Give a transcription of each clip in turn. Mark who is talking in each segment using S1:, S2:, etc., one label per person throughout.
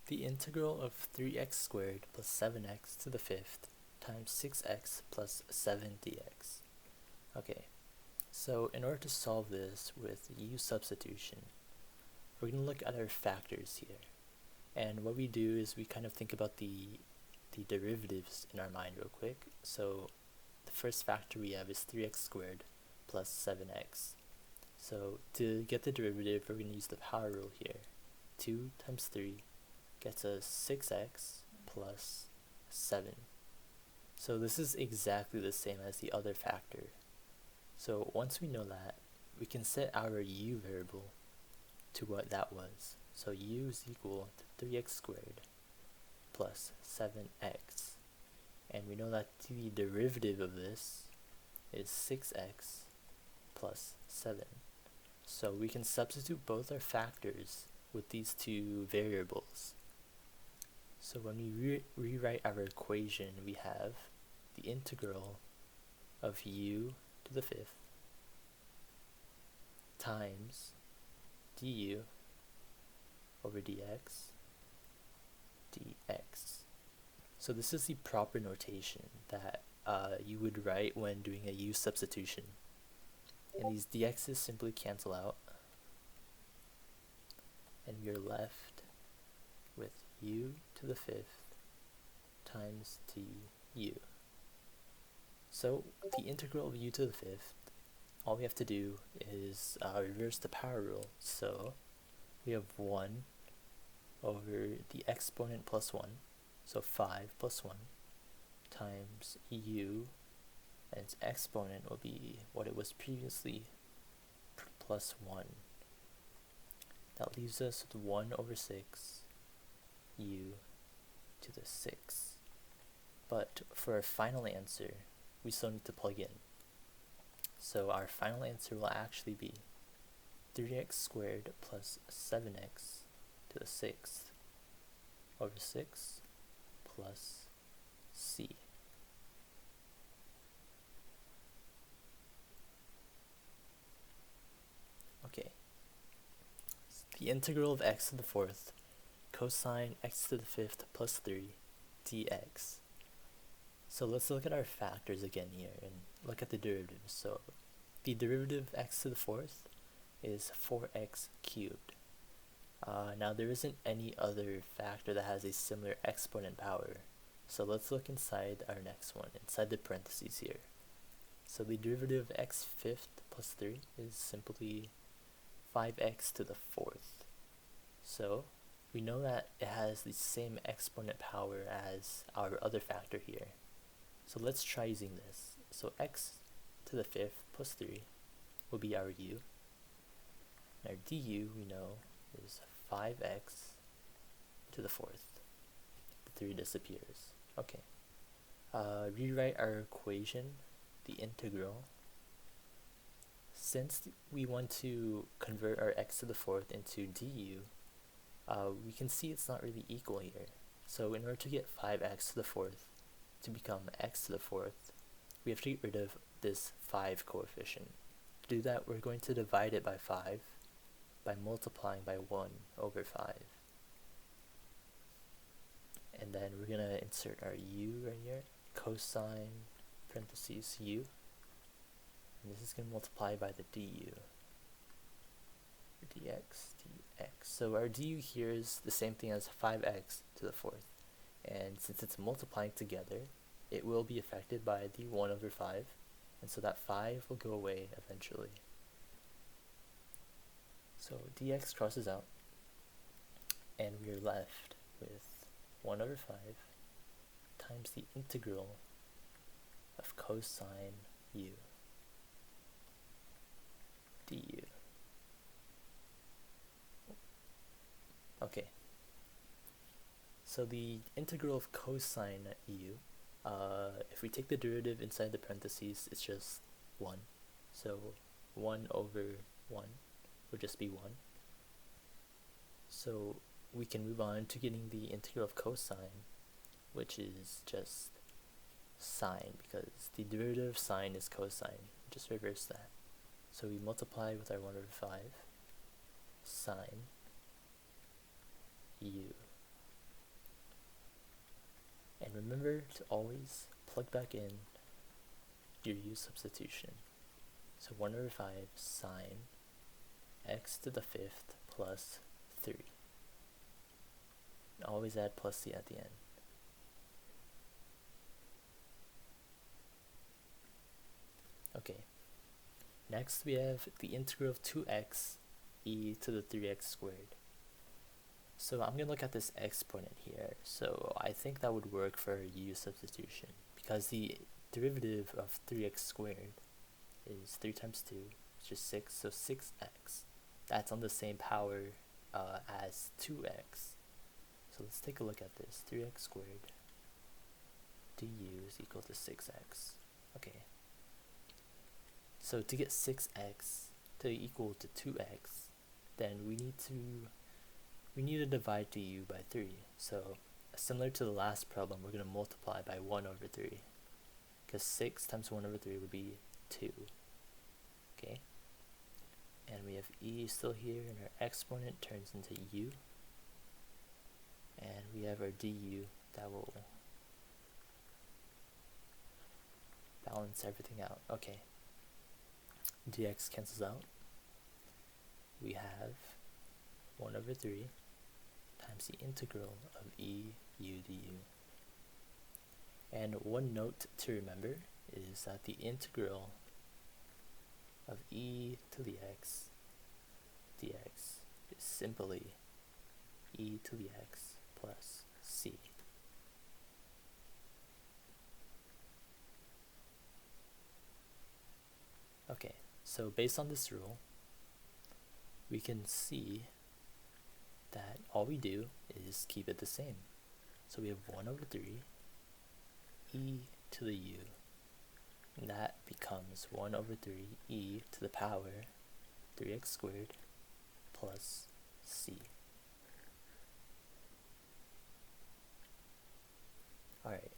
S1: The integral of 3x squared plus 7x to the fifth times 6x plus 7 dx. Okay, so in order to solve this with u substitution, we're going to look at our factors here. And what we do is we kind of think about the derivatives in our mind real quick. So the first factor we have is 3x squared plus 7x. So to get the derivative, we're going to use the power rule here. 2 times 3 gets us 6x plus 7. So this is exactly the same as the other factor. So once we know that, we can set our u variable to what that was. So u is equal to 3x squared plus 7x. And we know that the derivative of this is 6x plus 7. So we can substitute both our factors with these two variables. So when we rewrite our equation, we have the integral of u to the fifth times du over dx dx. So this is the proper notation that you would write when doing a u substitution. And these dx's simply cancel out, and we are left with u to the fifth times du. So the integral of u to the fifth, all we have to do is reverse the power rule. So we have 1 over the exponent plus 1, so 5 plus 1 times u, and its exponent will be what it was previously, plus 1. That leaves us with 1 over 6 u to the 6. But for our final answer, we still need to plug in. So our final answer will actually be 3x squared plus 7x to the 6th over 6 plus c. Okay. The integral of x to the fourth cosine x to the fifth plus 3 dx. So let's look at our factors again here and look at the derivatives. So the derivative of x to the fourth is 4x cubed. Now there isn't any other factor that has a similar exponent power. So let's look inside our next one, inside the parentheses here. So the derivative of x fifth plus 3 is simply 5x to the fourth. So we know that it has the same exponent power as our other factor here. So let's try using this. So x to the fifth plus 3 will be our u. And our du, we know, is 5x to the fourth. The 3 disappears. Okay. Rewrite our equation, the integral. Since we want to convert our x to the fourth into du, we can see it's not really equal here. So in order to get 5x to the fourth to become x to the fourth, we have to get rid of this 5 coefficient. To do that, we're going to divide it by 5 by multiplying by 1 over 5. And then we're going to insert our u right here, cosine parentheses u. And this is going to multiply by the du. Dx, dx. So our du here is the same thing as 5x to the fourth. And since it's multiplying together, it will be affected by the 1 over 5. And so that 5 will go away eventually. So dx crosses out. And we are left with 1 over 5 times the integral of cosine u du. Okay. So the integral of cosine u, if we take the derivative inside the parentheses, it's just 1. So 1 over 1 would just be 1. So we can move on to getting the integral of cosine, which is just sine, because the derivative of sine is cosine. Just reverse that. So we multiply with our 1 over 5 sine u remember to always plug back in your u substitution. So 1 over 5 sine x to the 5th plus 3. And always add plus c at the end. Okay, next we have the integral of 2x e to the 3x squared. So I'm going to look at this exponent here. So I think that would work for u substitution, because the derivative of 3x squared is 3 times 2, which is 6, so 6x. That's on the same power as 2x. So let's take a look at this. 3x squared du is equal to 6x. Okay. So to get 6x to equal to 2x, then we need to divide du by 3. So similar to the last problem, we're going to multiply by 1 over 3. Because 6 times 1 over 3 would be 2. Okay? And we have e still here, and our exponent turns into u. And we have our du that will balance everything out. Okay. Dx cancels out. We have 1 over 3 times the integral of e u du. And one note to remember is that the integral of e to the x dx is simply e to the x plus c. Okay, so based on this rule, we can see that all we do is keep it the same. So we have 1 over 3 e to the u, and that becomes 1 over 3 e to the power 3x squared plus c. Alright,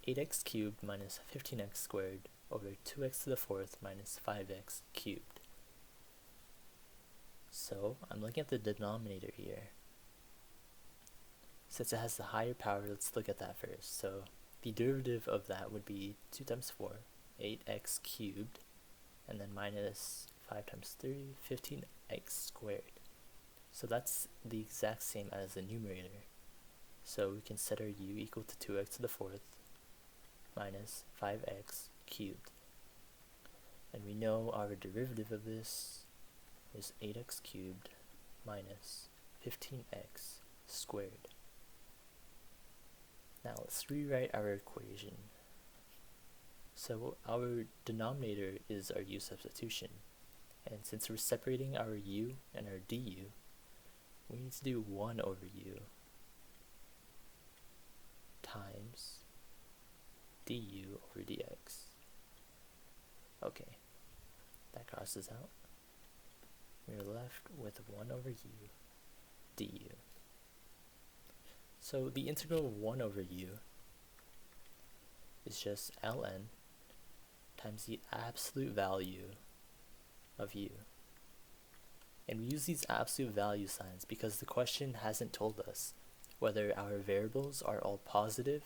S1: 8x cubed minus 15x squared over 2x to the 4th minus 5x cubed. So I'm looking at the denominator here. Since it has the higher power, let's look at that first. So the derivative of that would be 2 times 4, 8x cubed, and then minus 5 times 3, 15x squared. So that's the exact same as the numerator. So we can set our u equal to 2x to the 4th minus 5x cubed. And we know our derivative of this is 8x cubed minus 15x squared. Now let's rewrite our equation. So our denominator is our u substitution, and since we're separating our u and our du, we need to do 1 over u times du over dx. Okay, that crosses out. We're left with 1 over u du. So the integral of 1 over u is just ln times the absolute value of u. And we use these absolute value signs because the question hasn't told us whether our variables are all positive,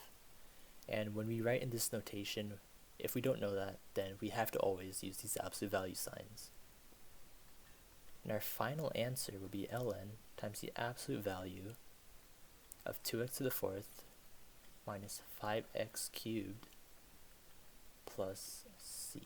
S1: and when we write in this notation, if we don't know that, then we have to always use these absolute value signs. And our final answer would be ln times the absolute value of 2x to the 4th minus 5x cubed plus c.